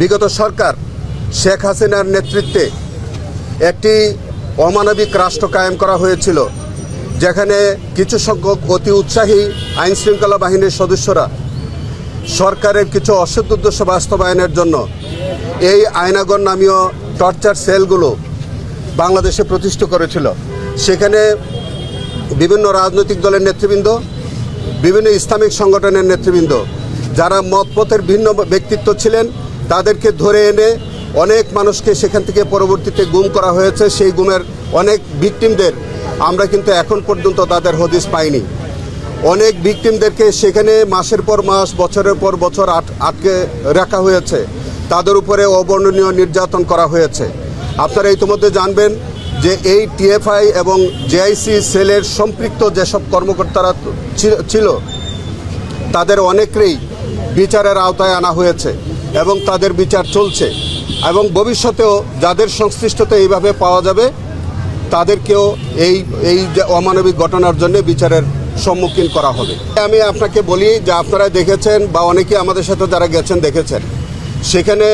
বিগত সরকার শেখ হাসিনার নেতৃত্বে একটি অমানবিক রাষ্ট্র কায়েম করা হয়েছিল, যেখানে কিছু সংখ্যক অতি উৎসাহী আইনশৃঙ্খলা বাহিনীর সদস্যরা সরকারের কিছু অসৎ উদ্দেশ্য বাস্তবায়নের জন্য এই আয়নাগর নামীয় টর্চার সেলগুলো বাংলাদেশে প্রতিষ্ঠা করেছিল। সেখানে বিভিন্ন রাজনৈতিক দলের নেতৃবৃন্দ, বিভিন্ন ইসলামিক সংগঠনের নেতৃবৃন্দ, যারা মতপথের ভিন্ন ব্যক্তিত্ব ছিলেন, তাদেরকে ধরে এনে অনেক মানুষকে সেখান থেকে পরবর্তীতে গুম করা হয়েছে। সেই গুমের অনেক ভিকটিমদের আমরা কিন্তু এখন পর্যন্ত তাদের হদিস পাইনি। অনেক ভিকটিমদেরকে সেখানে মাসের পর মাস, বছরের পর বছর আটকে রাখা হয়েছে, তাদের উপরে অবর্ণনীয় নির্যাতন করা হয়েছে। আপনারা ইতিমধ্যে জানবেন যে এই টিএফআই এবং জেআইসি সেলের সম্পৃক্ত যেসব কর্মকর্তারা ছিল, তাদের অনেকেই বিচারের আওতায় আনা হয়েছে এবং তাদের বিচার চলছে, এবং ভবিষ্যতেও যাদের সংশ্লিষ্টতা এইভাবে পাওয়া যাবে তাদেরকেও এই যে অমানবিক ঘটনার জন্য বিচারের সম্মুখীন করা হবে। আমি আপনাকে বলি যে আপনারা দেখেছেন বা অনেকে আমাদের সাথে যারা গেছেন দেখেছেন, সেখানে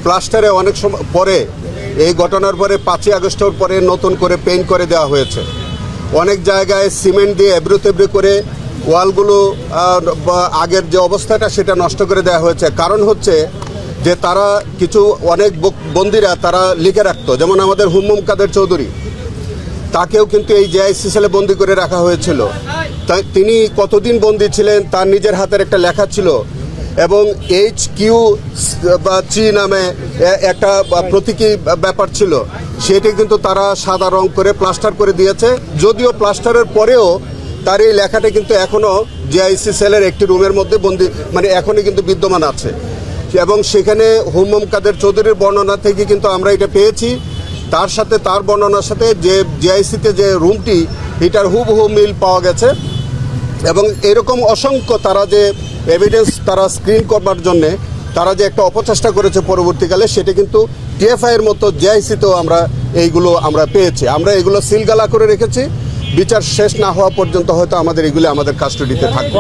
প্লাস্টারে অনেক সময় পরে, এই ঘটনার পরে 5ই আগস্টের পরে নতুন করে পেইন্ট করে দেওয়া হয়েছে। অনেক জায়গায় সিমেন্ট দিয়ে এবড়ো তেবড়ো করে ওয়ালগুলো আগের যে অবস্থাটা সেটা নষ্ট করে দেওয়া হয়েছে। কারণ হচ্ছে যে তারা কিছু অনেক বন্দীরা তারা লিখে রাখতো, যেমন আমাদের হুম্মুম কাদের চৌধুরী, তাকেও কিন্তু এই জেআইসি সেলে বন্দি করে রাখা হয়েছিল। তাই তিনি কতদিন বন্দি ছিলেন তার নিজের হাতের একটা লেখা ছিল, এবং HQ/C নামে একটা প্রতীকী ব্যাপার ছিল, সেটি কিন্তু তারা সাদা রং করে প্লাস্টার করে দিয়েছে। যদিও প্লাস্টারের পরেও তার এই লেখাটা কিন্তু এখনও জেআইসি সেলের একটি রুমের মধ্যে বন্দি, মানে এখনই কিন্তু বিদ্যমান আছে। এবং সেখানে হুম্মুম কাদের চৌধুরীর বর্ণনা থেকে কিন্তু আমরা এটা পেয়েছি, তার সাথে তার বর্ণনার সাথে যে জেআইসিতে যে রুমটি, এটার হুবহু মিল পাওয়া গেছে। এবং এরকম অসংখ্য তারা যে এভিডেন্স তারা স্ক্রিন করবার জন্যে তারা যে একটা অপচেষ্টা করেছে পরবর্তীকালে, সেটা কিন্তু টিএফআইয়ের মতো জেআইসিতেও এইগুলো আমরা পেয়েছি। আমরা এগুলো সিলগালা করে রেখেছি, বিচার শেষ না হওয়া পর্যন্ত হয়তো আমাদের এগুলো আমাদের কাস্টডিতে থাকবে।